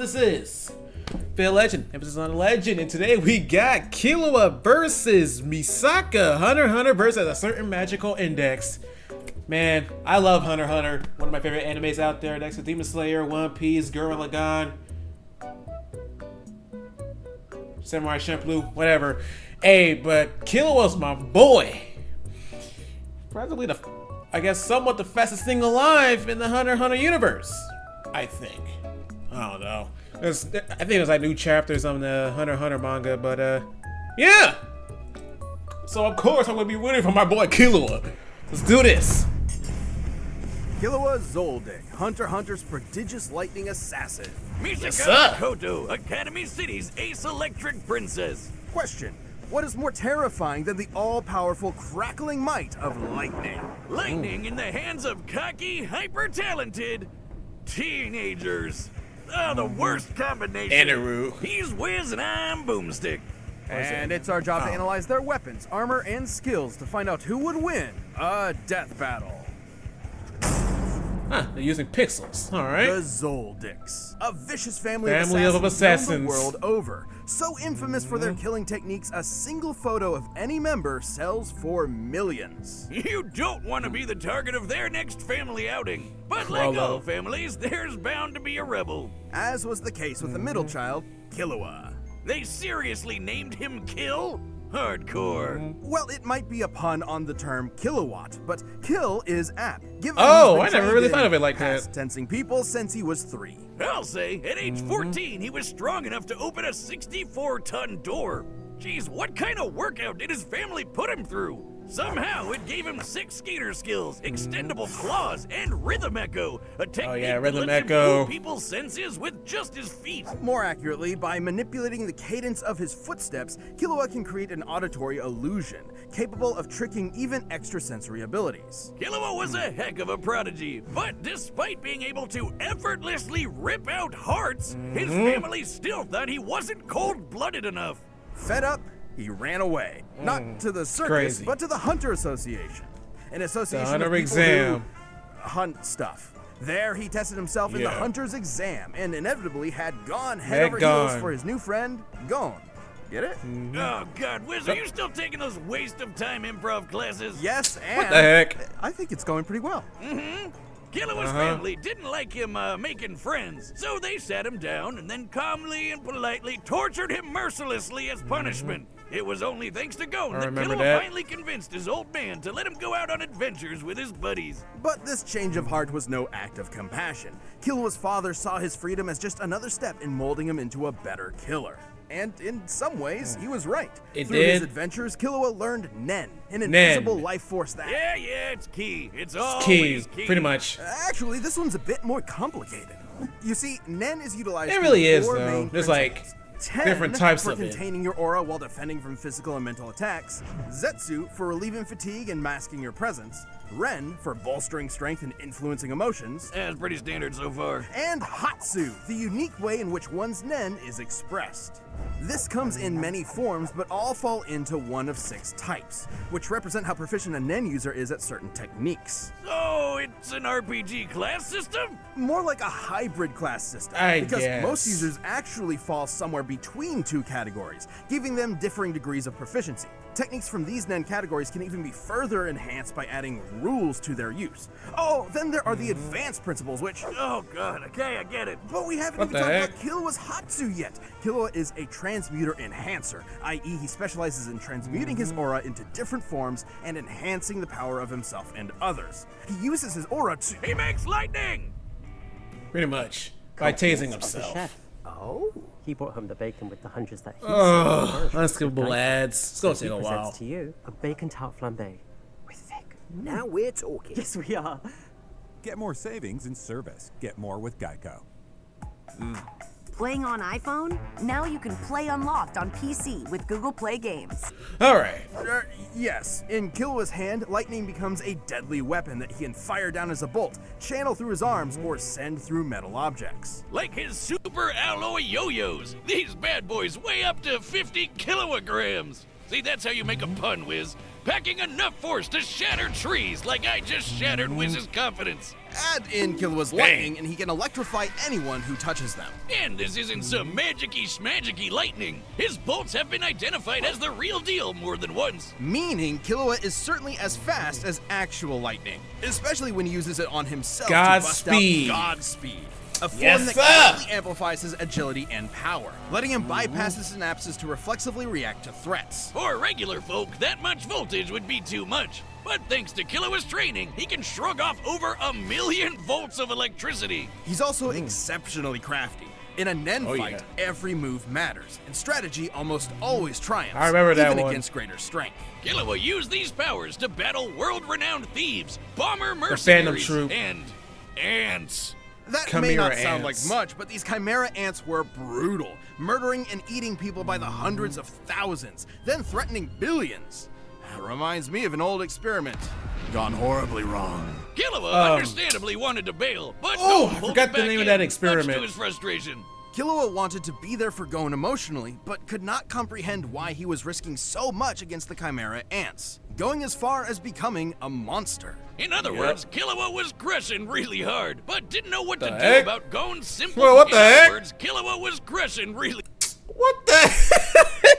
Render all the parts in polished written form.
this is Phil Legend, emphasis on legend, and today we got Killua versus Misaka. Hunter x Hunter versus a certain magical index. Man, I love Hunter x Hunter. One of my favorite animes out there, next to Demon Slayer, One Piece, Gurren Lagann, Samurai Champloo, whatever. Hey, but Killua's my boy. Probably I guess somewhat the fastest thing alive in the Hunter x Hunter universe. I think. I don't know. I think there's like new chapters on the Hunter x Hunter manga, but yeah. So of course I'm gonna be rooting for my boy Killua. Let's do this. Killua Zoldyck, Hunter x Hunter's prodigious lightning assassin. Misaka Koto, Academy City's ace electric princess. Question: what is more terrifying than the all-powerful crackling might of lightning? Lightning in the hands of cocky, hyper-talented teenagers. Oh, the worst combination. Anaru. He's Wiz and I'm Boomstick. And it's our job to analyze their weapons, armor, and skills to find out who would win a death battle. Huh, they're using pixels. Alright. The Zoldicks, a vicious family of known assassins the world over. So infamous for their killing techniques, a single photo of any member sells for millions. You don't want to be the target of their next family outing. But like all families, there's bound to be a rebel. As was the case with the middle child, Killua. They seriously named him Kill? Hardcore. Well, it might be a pun on the term kilowatt, but kill is apt. I never really thought of it like that. Tensing people since he was 3. I'll say, at age 14, he was strong enough to open a 64-ton door. Geez, what kind of workout did his family put him through? Somehow, it gave him 6 skater skills, extendable claws, and rhythm echo, a technique that lets him fool people's senses with just his feet. More accurately, by manipulating the cadence of his footsteps, Killua can create an auditory illusion, capable of tricking even extrasensory abilities. Killua was a heck of a prodigy, but despite being able to effortlessly rip out hearts, his family still thought he wasn't cold-blooded enough. Fed up, he ran away. Not to the circus, but to the Hunter Association. An association of people who hunt stuff. There, he tested himself in the Hunter's exam and inevitably had gone head over heels for his new friend, Gon. Get it? Oh, God, Wiz, are you still taking those waste-of-time improv classes? Yes, and what the heck? I think it's going pretty well. Killua's family didn't like him making friends, so they sat him down and then calmly and politely tortured him mercilessly as punishment. It was only thanks to Gon that Killua finally convinced his old man to let him go out on adventures with his buddies. But this change of heart was no act of compassion. Killua's father saw his freedom as just another step in molding him into a better killer. And in some ways, he was right. Through his adventures, Killua learned Nen, an invisible life force that... Yeah, it's key. It's always key. Pretty much. Actually, this one's a bit more complicated. You see, Nen is utilized... It really is, though. though. There's like 10 different types for of it. containing your aura while defending from physical and mental attacks, Zetsu for relieving fatigue and masking your presence, Ren for bolstering strength and influencing emotions. That's pretty standard so far. And Hatsu, the unique way in which one's Nen is expressed. This comes in many forms, but all fall into one of 6 types, which represent how proficient a Nen user is at certain techniques. So it's an RPG class system? More like a hybrid class system, because most users actually fall somewhere between 2 categories, giving them differing degrees of proficiency. Techniques from these Nen categories can even be further enhanced by adding rules to their use. Oh, then there are the advanced principles, which... Oh god, okay, I get it. But we haven't even talked about Killua's Hatsu yet. Killua is a transmuter enhancer, i.e. he specializes in transmuting his aura into different forms and enhancing the power of himself and others. He uses his aura to... He makes lightning! Pretty much. By tasing himself. Oh, he brought home the bacon with the hundreds that he unskippable ads. It's gonna take a while. Presents to you a bacon tart flambe with thick. Now we're talking. Yes, we are. Get more savings in service. Get more with Geico. Playing on iPhone? Now you can play Unlocked on PC with Google Play Games. Alright. Yes, in Killua's hand, lightning becomes a deadly weapon that he can fire down as a bolt, channel through his arms, or send through metal objects. Like his super alloy yo-yos. These bad boys weigh up to 50 kilograms. See, that's how you make a pun, Wiz. Packing enough force to shatter trees like I just shattered Wiz's confidence. Add in Killua's lightning, and he can electrify anyone who touches them. And this isn't some magic-y schmagic-y lightning. His bolts have been identified as the real deal more than once. Meaning Killua is certainly as fast as actual lightning, especially when he uses it on himself Godspeed. to bust out Godspeed. A form Yes, that sir. greatly amplifies his agility and power, letting him bypass his synapses to reflexively react to threats. For regular folk, that much voltage would be too much. But thanks to Killua's training, he can shrug off over 1,000,000 volts of electricity. He's also exceptionally crafty. In a Nen Oh, fight, yeah. every move matters, and strategy almost always triumphs, I remember that even one. against greater strength. Killua used these powers to battle world-renowned thieves, bomber mercenaries, Troop. and ants. That may Chimera not sound ants. like much, but these chimera ants were brutal, murdering and eating people by the hundreds of thousands, then threatening billions. That reminds me of an old experiment gone horribly wrong. Killua understandably wanted to bail, but Oh, Gon I pulled forgot him the back name of in, that much experiment. to his frustration. Killua wanted to be there for Gon emotionally, but could not comprehend why he was risking so much against the chimera ants, going as far as becoming a monster. In other words, Killua was crushing really hard, but didn't know what to do heck? about Gon's simple. Well, what the In other heck? words, Killua was crushing really What the?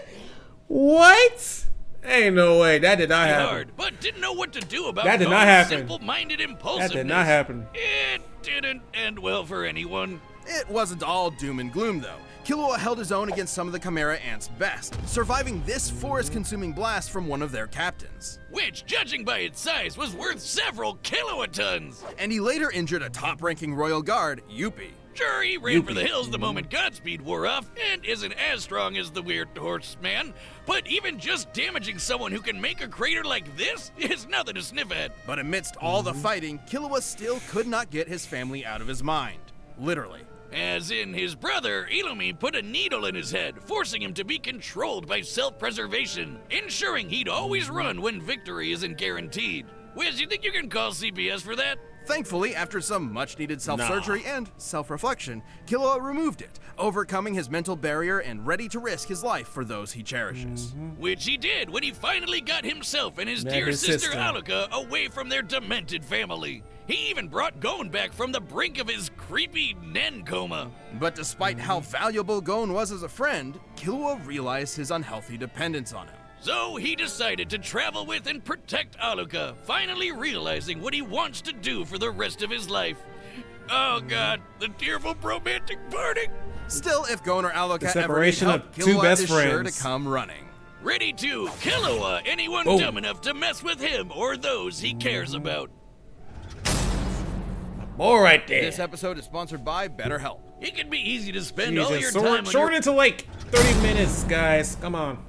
What? Ain't no way. That did not happen. hard, but didn't know what to do about That did Gon's not happen. simple-minded impulsiveness. That did not happen. It didn't end well for anyone. It wasn't all doom and gloom, though. Killua held his own against some of the chimera ants' best, surviving this forest-consuming blast from one of their captains. Which, judging by its size, was worth several kilotons. And he later injured a top-ranking royal guard, Yuppie. Sure, he ran for the hills the moment Godspeed wore off, and isn't as strong as the weird horseman, but even just damaging someone who can make a crater like this is nothing to sniff at. But amidst all the fighting, Killua still could not get his family out of his mind. Literally. As in, his brother, Illumi, put a needle in his head, forcing him to be controlled by self-preservation, ensuring he'd always run when victory isn't guaranteed. Wiz, you think you can call CPS for that? Thankfully, after some much-needed self-surgery and self-reflection, Killua removed it, overcoming his mental barrier and ready to risk his life for those he cherishes. Which he did when he finally got himself and his Met dear his sister sister. Alika away from their demented family. He even brought Gon back from the brink of his creepy Nen coma. But despite how valuable Gon was as a friend, Killua realized his unhealthy dependence on him. So he decided to travel with and protect Alika, finally realizing what he wants to do for the rest of his life. Oh god, the tearful romantic parting! Still, if Gon or Alika The ever need separation help, of two Killua best is sure to friends. come running. Ready to Killua anyone Boom. dumb enough to mess with him or those he cares about. All right there. This episode is sponsored by BetterHelp. It can be easy to spend all your Jesus, time on short your... into like 30 minutes, guys. Come on.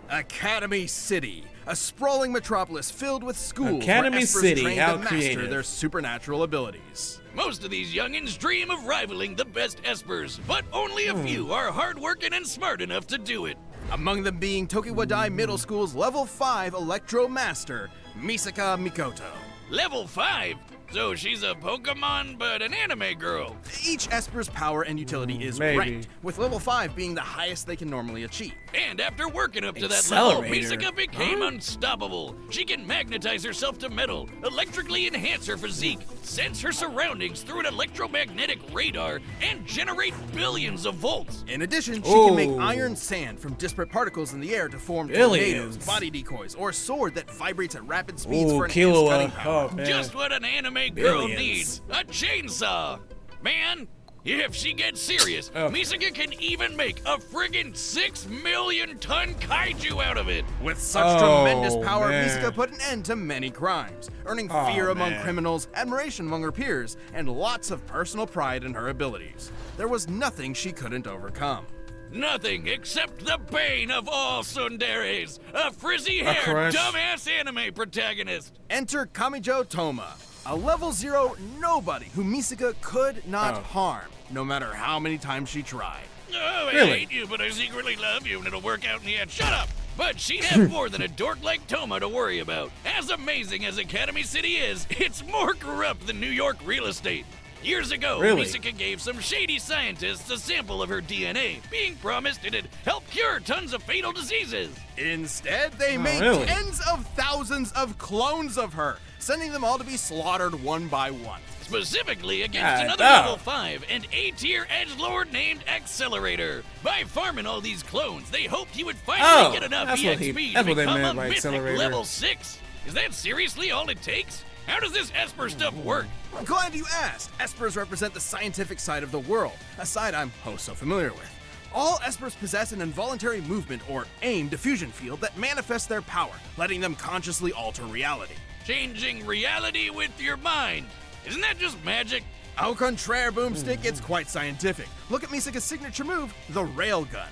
Academy City, a sprawling metropolis filled with schools Academy where Espers City, train how to master creative. their supernatural abilities. Most of these youngins dream of rivaling the best Espers, but only a few are hardworking and smart enough to do it. Among them being Tokiwadai Middle School's Level 5 Electro Master, Misaka Mikoto. Level 5? So she's a Pokemon, but an anime girl. Each Esper's power and utility is Maybe. ranked, with Level 5 being the highest they can normally achieve. And after working up to that level, Accelerator. Misaka became unstoppable. She can magnetize herself to metal, electrically enhance her physique, sense her surroundings through an electromagnetic radar, and generate billions of volts. In addition, she can make Ooh. iron sand from disparate particles in the air to form Billions. tornadoes, body decoys, or a sword that vibrates at rapid speeds Ooh, for enhanced cutting Killua. power. Oh, man. Just what an anime girl Billions. needs. A chainsaw. Man, if she gets serious, Oh. Misaka can even make a friggin' 6 million ton kaiju out of it. With such Oh, tremendous power, man. Misaka put an end to many crimes, earning Oh, fear among man. criminals, admiration among her peers, and lots of personal pride in her abilities. There was nothing she couldn't overcome. Nothing except the bane of all tsunderes, a frizzy-haired, crush. dumbass anime protagonist. Enter Kamijo Toma, a level 0 nobody who Misaka could not Oh. harm, no matter how many times she tried. Oh, I Really? hate you, but I secretly love you, and it'll work out in the end. Shut up! But she'd have more than a dork like Toma to worry about. As amazing as Academy City is, it's more corrupt than New York real estate. Years ago, Really? Misaka gave some shady scientists a sample of her DNA, being promised it'd help cure tons of fatal diseases. Instead, they made really? tens of thousands of clones of her, sending them all to be slaughtered one by one. Specifically against another damn. level 5 and A-tier edgelord named Accelerator. By farming all these clones, they hoped he would finally get enough that's EXP what to they become meant a by mythic Accelerator. level 6. Is that seriously all it takes? How does this Esper stuff work? Glad you asked. Espers represent the scientific side of the world, a side I'm so familiar with. All Espers possess an involuntary movement or AIM diffusion field that manifests their power, letting them consciously alter reality. Changing reality with your mind. Isn't that just magic? Au contraire, Boomstick, it's quite scientific. Look at Misaka's signature move, the railgun.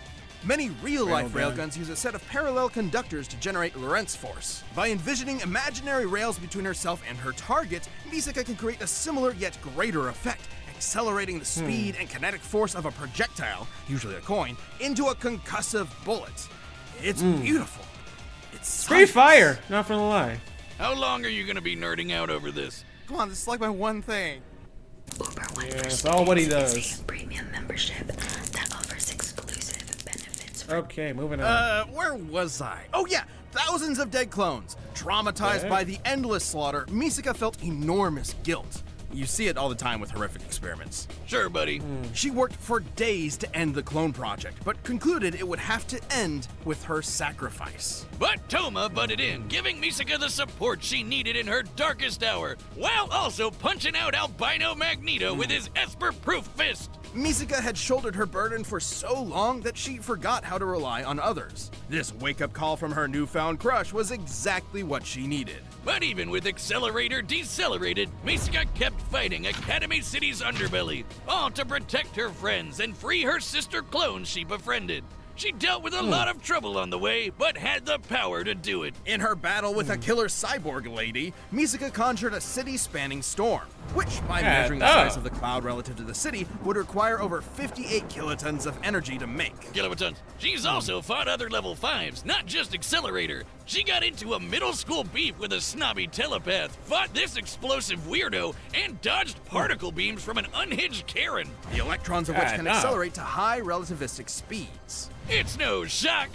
Many real-life railguns use a set of parallel conductors to generate Lorentz force. By envisioning imaginary rails between herself and her target, Misaka can create a similar yet greater effect, accelerating the speed and kinetic force of a projectile, usually a coin, into a concussive bullet. It's beautiful. It's Free science. fire, not for the lie. How long are you gonna be nerding out over this? Come on, this is like my one thing. Uber One Yeah, for it's all what he Students does. is a premium membership that offers exclusive benefits for Okay, moving on. Where was I? Oh yeah, thousands of dead clones. Traumatized Okay. by the endless slaughter, Misaka felt enormous guilt. You see it all the time with horrific experiments. Sure, buddy. She worked for days to end the clone project, but concluded it would have to end with her sacrifice. But Toma butted in, giving Misaka the support she needed in her darkest hour, while also punching out Albino Magneto with his Esper-proof fist. Misaka had shouldered her burden for so long that she forgot how to rely on others. This wake-up call from her newfound crush was exactly what she needed. But even with Accelerator decelerated, Misaka kept fighting Academy City's underbelly, all to protect her friends and free her sister clones she befriended. She dealt with a lot of trouble on the way, but had the power to do it. In her battle with a killer cyborg lady, Misaka conjured a city-spanning storm, which, by measuring the size of the cloud relative to the city, would require over 58 kilotons of energy to make. Kilowatts. She's also fought other level 5s, not just Accelerator. She got into a middle school beef with a snobby telepath, fought this explosive weirdo, and dodged particle beams from an unhinged Karen. The electrons of which can damn. accelerate to high relativistic speeds. It's no shock.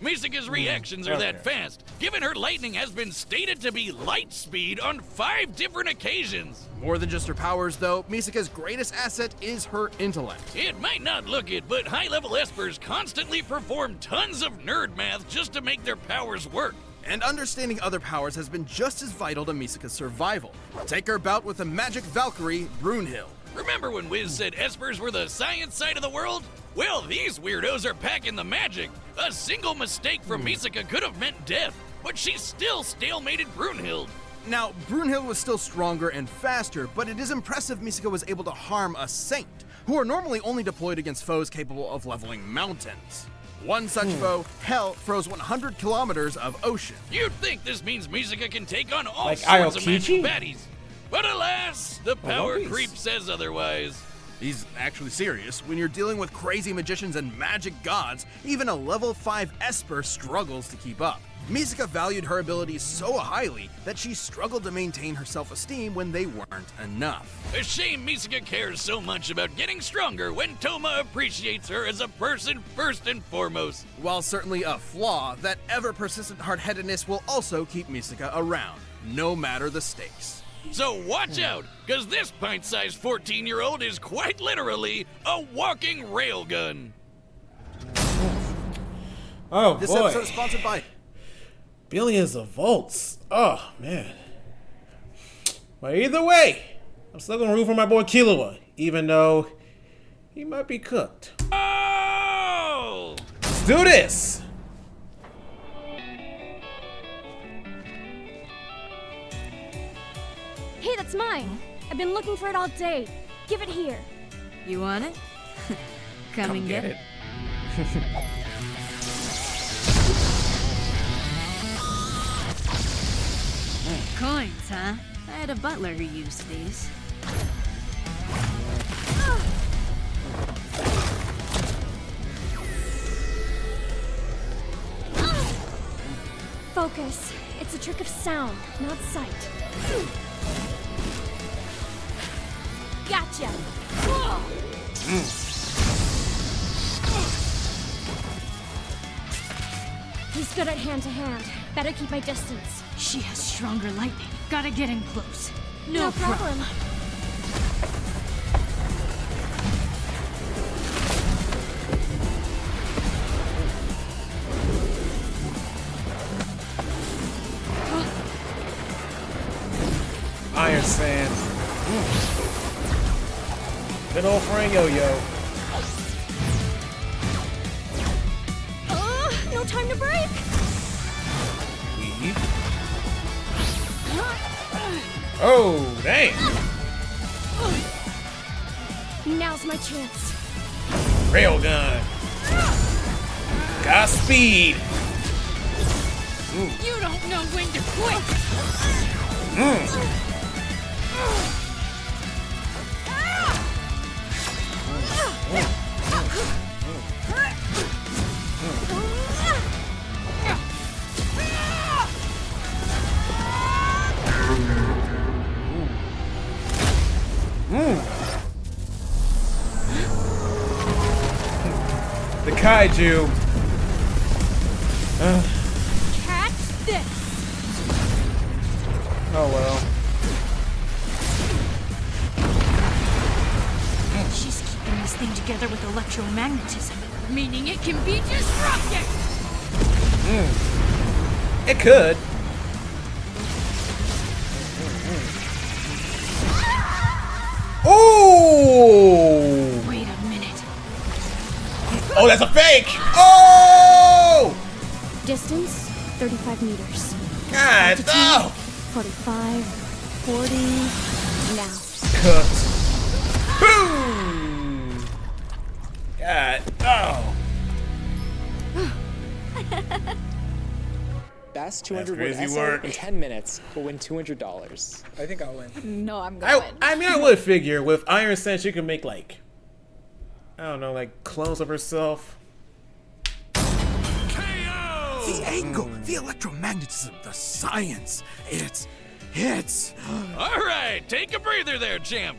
Misaka's reactions are that fast, given her lightning has been stated to be light speed on 5 different occasions. More than just her powers, though, Misaka's greatest asset is her intellect. It might not look it, but high-level Espers constantly perform tons of nerd math just to make their powers work. And understanding other powers has been just as vital to Misaka's survival. Take her bout with the magic Valkyrie, Brunhild. Remember when Wiz said Espers were the science side of the world? Well, these weirdos are packing the magic. A single mistake from Misaka could have meant death, but she still stalemated Brunhild. Now, Brunhild was still stronger and faster, but it is impressive Misaka was able to harm a saint, who are normally only deployed against foes capable of leveling mountains. One such foe, Hell, froze 100 kilometers of ocean. You'd think this means Misaka can take on all Like sorts of Aokichi? magic baddies. But alas, the power One Piece. creep says otherwise. He's actually serious. When you're dealing with crazy magicians and magic gods, even a level 5 Esper struggles to keep up. Misaka valued her abilities so highly that she struggled to maintain her self-esteem when they weren't enough. A shame Misaka cares so much about getting stronger when Toma appreciates her as a person first and foremost. While certainly a flaw, that ever-persistent hard-headedness will also keep Misaka around, no matter the stakes. So watch out, because this pint-sized 14-year-old is quite literally a walking railgun. Oh This boy. episode is sponsored by... Billions of volts. Oh, man. But either way, I'm still gonna root for my boy Killua, even though he might be cooked. Oh! Let's do this! Hey, that's mine. I've been looking for it all day. Give it here. You want it? Come and get it. Coins, huh? I had a butler who used these. Focus. It's a trick of sound, not sight. Gotcha. He's good at hand-to-hand. Better keep my distance. She has stronger lightning. Gotta get in close. No problem. Iron Sand. Good old friend Yo-Yo. No time to break. Oh, damn. Now's my chance. Railgun. Got speed. You don't know when to quit. The kaiju. Catch this. Oh well. She's keeping this thing together with electromagnetism, meaning it can be disrupted. It could. Oh! Wait a minute. Oh, that's a fake! Oh! Distance, 35 meters. God, no! 45, 40, now. Cooked. Boom! God, oh! Best 200 word crazy essay work. in 10 minutes will win $200. I think I'll win. No, I'm going. I mean, I would figure with Iron Sand, she can make like, I don't know, like clones of herself. The angle, the electromagnetism, the science. It's. All right, take a breather there, champ.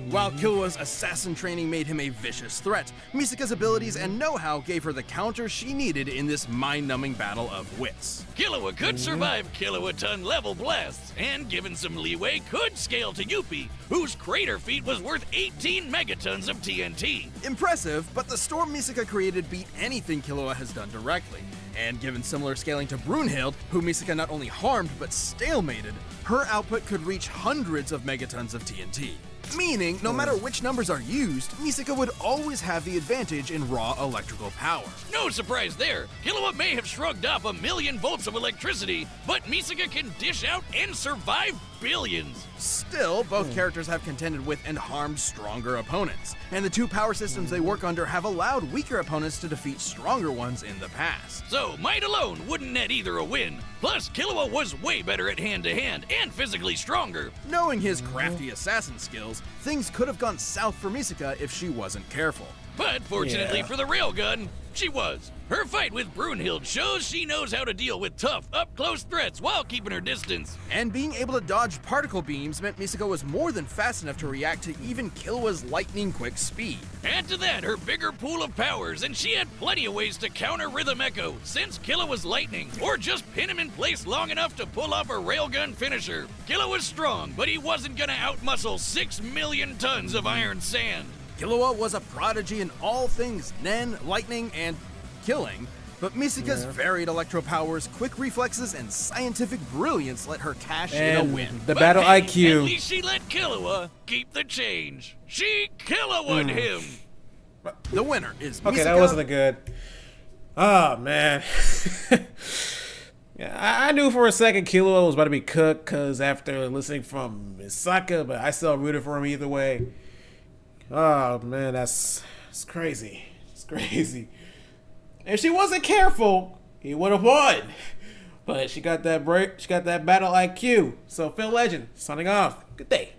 While Killua's assassin training made him a vicious threat, Misaka's abilities and know-how gave her the counter she needed in this mind-numbing battle of wits. Killua could survive kilowatt-ton level blasts, and given some leeway, could scale to Yuppie, whose crater feat was worth 18 megatons of TNT. Impressive, but the storm Misaka created beat anything Killua has done directly. And given similar scaling to Brunhild, who Misaka not only harmed but stalemated, her output could reach hundreds of megatons of TNT. Meaning, no matter which numbers are used, Misaka would always have the advantage in raw electrical power. No surprise there. Killua may have shrugged off 1,000,000 volts of electricity, but Misaka can dish out and survive billions. Still, both characters have contended with and harmed stronger opponents, and the two power systems they work under have allowed weaker opponents to defeat stronger ones in the past. So, might alone wouldn't net either a win. Plus, Killua was way better at hand-to-hand and physically stronger. Knowing his crafty assassin skills, things could have gone south for Misaka if she wasn't careful. But fortunately for the railgun, she was. Her fight with Brunhild shows she knows how to deal with tough, up-close threats while keeping her distance. And being able to dodge particle beams meant Misaka was more than fast enough to react to even Killua's lightning-quick speed. Add to that her bigger pool of powers, and she had plenty of ways to counter Rhythm Echo, since Killua was lightning, or just pin him in place long enough to pull off a railgun finisher. Killua was strong, but he wasn't gonna outmuscle 6 million tons of iron sand. Killua was a prodigy in all things Nen, lightning, and killing, but Misaka's varied electro powers, quick reflexes, and scientific brilliance let her cash in a win. The battle IQ. At least she let Killua keep the change. She Killua'd him. The winner is Misaka. Okay, that wasn't a good. Oh man. Yeah, I knew for a second Killua was about to be cooked because after listening from Misaka, but I still rooted for him either way. Oh man, it's crazy. It's crazy. If she wasn't careful, he would have won. But she got that break. She got that battle IQ. So Phil Legend signing off. Good day.